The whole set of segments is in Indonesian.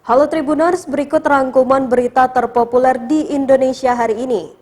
Halo Tribuners, berikut rangkuman berita terpopuler di Indonesia hari ini.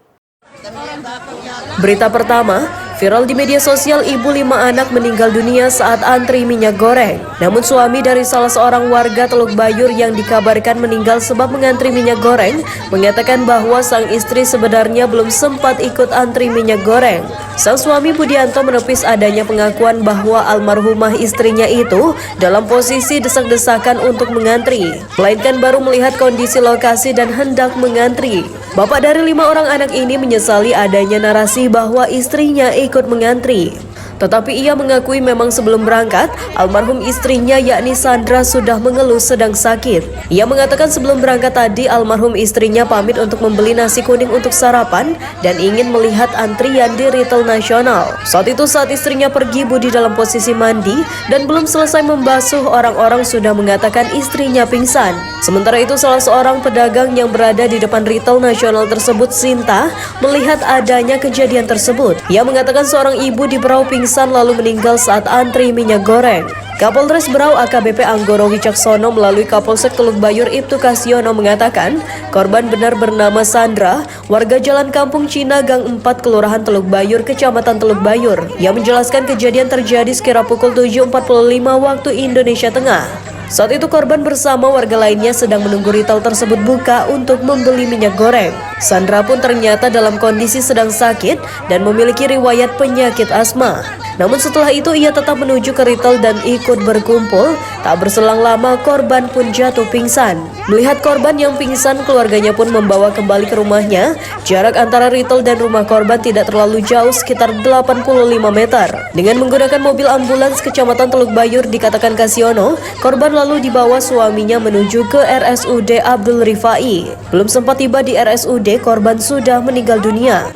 Berita pertama, viral di media sosial, ibu 5 anak meninggal dunia saat antri minyak goreng. Namun suami dari salah seorang warga Teluk Bayur yang dikabarkan meninggal sebab mengantri minyak goreng mengatakan bahwa sang istri sebenarnya belum sempat ikut antri minyak goreng. Sang suami Budianto menepis adanya pengakuan bahwa almarhumah istrinya itu dalam posisi desak-desakan untuk mengantri, melainkan baru melihat kondisi lokasi dan hendak mengantri. Bapak dari 5 orang anak ini menyesali adanya narasi bahwa istrinya ikut mengantri. Tetapi ia mengakui memang sebelum berangkat, almarhum istrinya yakni Sandra sudah mengeluh sedang sakit. Ia mengatakan sebelum berangkat tadi almarhum istrinya pamit untuk membeli nasi kuning untuk sarapan dan ingin melihat antrian di retail nasional. Saat istrinya pergi, Budi dalam posisi mandi dan belum selesai membasuh, orang-orang sudah mengatakan istrinya pingsan. Sementara itu salah seorang pedagang yang berada di depan retail nasional tersebut, Sinta, melihat adanya kejadian tersebut. Ia mengatakan seorang ibu di Berau pingsan lalu meninggal saat antri minyak goreng. Kapolres Berau AKBP Anggoro Wicaksono melalui Kapolsek Teluk Bayur Ibtu Kasyono mengatakan korban benar bernama Sandra, warga Jalan Kampung Cina Gang 4 Kelurahan Teluk Bayur, Kecamatan Teluk Bayur. Ia menjelaskan kejadian terjadi sekira pukul 7.45 waktu Indonesia Tengah. Saat itu korban bersama warga lainnya sedang menunggu retail tersebut buka untuk membeli minyak goreng. Sandra pun ternyata dalam kondisi sedang sakit dan memiliki riwayat penyakit asma. Namun setelah itu ia tetap menuju ke retail dan ikut berkumpul. Tak berselang lama korban pun jatuh pingsan. Melihat korban yang pingsan, keluarganya pun membawa kembali ke rumahnya. Jarak antara retail dan rumah korban tidak terlalu jauh, sekitar 85 meter. Dengan menggunakan mobil ambulans Kecamatan Teluk Bayur, dikatakan Kasyono, korban lalu dibawa suaminya menuju ke RSUD Abdul Rifai. Belum sempat tiba di RSUD, korban sudah meninggal dunia.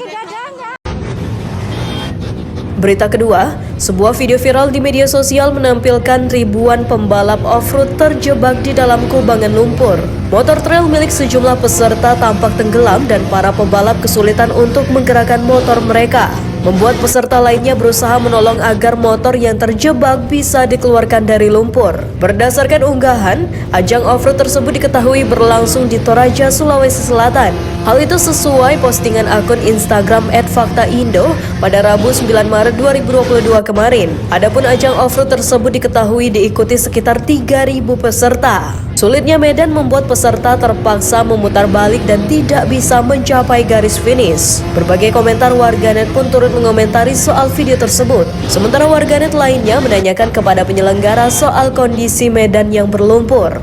Berita kedua, sebuah video viral di media sosial menampilkan ribuan pembalap off-road terjebak di dalam kubangan lumpur. Motor trail milik sejumlah peserta tampak tenggelam dan para pembalap kesulitan untuk menggerakkan motor mereka. Membuat peserta lainnya berusaha menolong agar motor yang terjebak bisa dikeluarkan dari lumpur. Berdasarkan unggahan, ajang off-road tersebut diketahui berlangsung di Toraja, Sulawesi Selatan. Hal itu sesuai postingan akun Instagram @faktaindo pada Rabu 9 Maret 2022 kemarin. Adapun ajang off-road tersebut diketahui diikuti sekitar 3.000 peserta. Sulitnya medan membuat peserta terpaksa memutar balik dan tidak bisa mencapai garis finish. Berbagai komentar warganet pun turut mengomentari soal video tersebut. Sementara warganet lainnya menanyakan kepada penyelenggara soal kondisi medan yang berlumpur.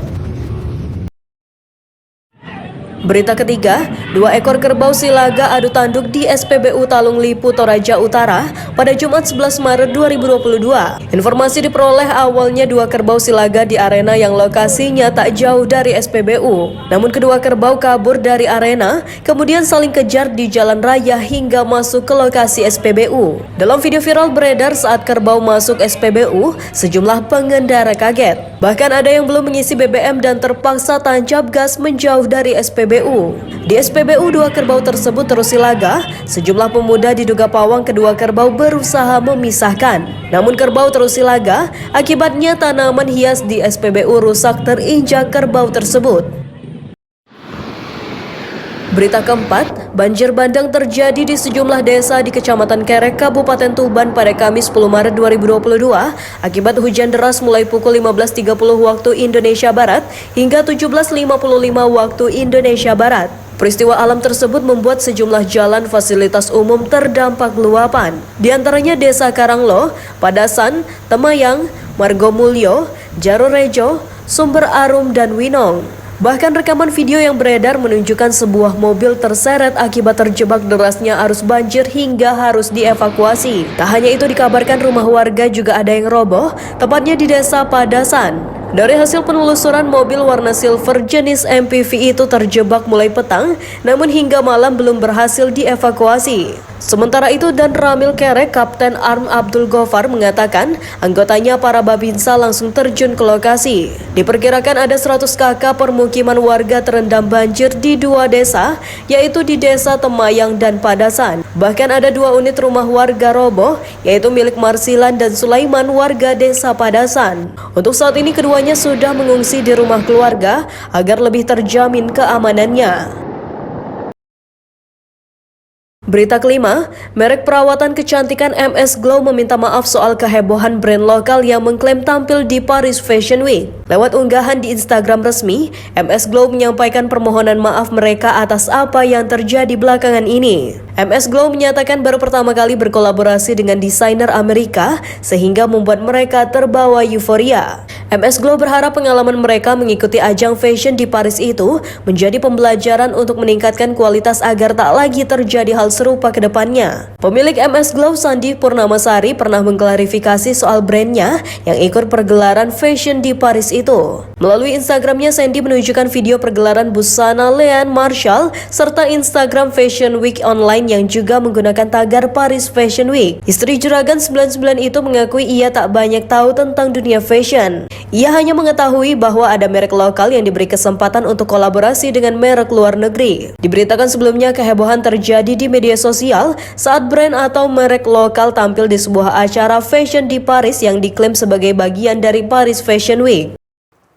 Berita ketiga, 2 ekor kerbau silaga adu tanduk di SPBU Talung Lipu, Toraja Utara pada Jumat 11 Maret 2022. Informasi diperoleh awalnya 2 kerbau silaga di arena yang lokasinya tak jauh dari SPBU. Namun kedua kerbau kabur dari arena, kemudian saling kejar di jalan raya hingga masuk ke lokasi SPBU. Dalam video viral beredar saat kerbau masuk SPBU, sejumlah pengendara kaget. Bahkan ada yang belum mengisi BBM dan terpaksa tancap gas menjauh dari SPBU. Di SPBU 2 kerbau tersebut terus silaga. Sejumlah pemuda diduga pawang kedua kerbau berusaha memisahkan. Namun kerbau terus silaga, akibatnya tanaman hias di SPBU rusak terinjak kerbau tersebut. Berita keempat, banjir bandang terjadi di sejumlah desa di Kecamatan Kerek, Kabupaten Tuban pada Kamis 10 Maret 2022 akibat hujan deras mulai pukul 15.30 waktu Indonesia Barat hingga 17.55 waktu Indonesia Barat. Peristiwa alam tersebut membuat sejumlah jalan fasilitas umum terdampak luapan. Di antaranya Desa Karanglo, Padasan, Temayang, Margomulyo, Jarorejo, Sumber Arum, dan Winong. Bahkan rekaman video yang beredar menunjukkan sebuah mobil terseret akibat terjebak derasnya arus banjir hingga harus dievakuasi. Tak hanya itu, dikabarkan rumah warga juga ada yang roboh, tepatnya di Desa Padasan. Dari hasil penelusuran, mobil warna silver jenis MPV itu terjebak mulai petang, namun hingga malam belum berhasil dievakuasi. Sementara itu, Dan Ramil Kerek, Kapten Arm Abdul Gofar mengatakan anggotanya para Babinsa langsung terjun ke lokasi. Diperkirakan ada 100 kakak permukiman warga terendam banjir di 2 desa, yaitu di Desa Temayang dan Padasan. Bahkan ada 2 unit rumah warga roboh, yaitu milik Marsilan dan Sulaiman warga Desa Padasan. Untuk saat ini keduanya sudah mengungsi di rumah keluarga agar lebih terjamin keamanannya. Berita kelima, merek perawatan kecantikan MS Glow meminta maaf soal kehebohan brand lokal yang mengklaim tampil di Paris Fashion Week. Lewat unggahan di Instagram resmi, MS Glow menyampaikan permohonan maaf mereka atas apa yang terjadi belakangan ini. MS Glow menyatakan baru pertama kali berkolaborasi dengan desainer Amerika sehingga membuat mereka terbawa euforia. MS Glow berharap pengalaman mereka mengikuti ajang fashion di Paris itu menjadi pembelajaran untuk meningkatkan kualitas agar tak lagi terjadi hal serupa ke depannya. Pemilik MS Glow, Sandi Purnamasari, pernah mengklarifikasi soal brandnya yang ikut pergelaran fashion di Paris itu. Melalui Instagramnya, Sandy menunjukkan video pergelaran busana Leanne Marshall serta Instagram Fashion Week online yang juga menggunakan tagar Paris Fashion Week. Istri juragan 99 itu mengakui ia tak banyak tahu tentang dunia fashion. Ia hanya mengetahui bahwa ada merek lokal yang diberi kesempatan untuk kolaborasi dengan merek luar negeri. Diberitakan sebelumnya kehebohan terjadi di media sosial saat brand atau merek lokal tampil di sebuah acara fashion di Paris yang diklaim sebagai bagian dari Paris Fashion Week.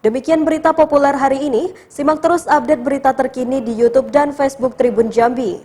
Demikian berita populer hari ini. Simak terus update berita terkini di YouTube dan Facebook Tribun Jambi.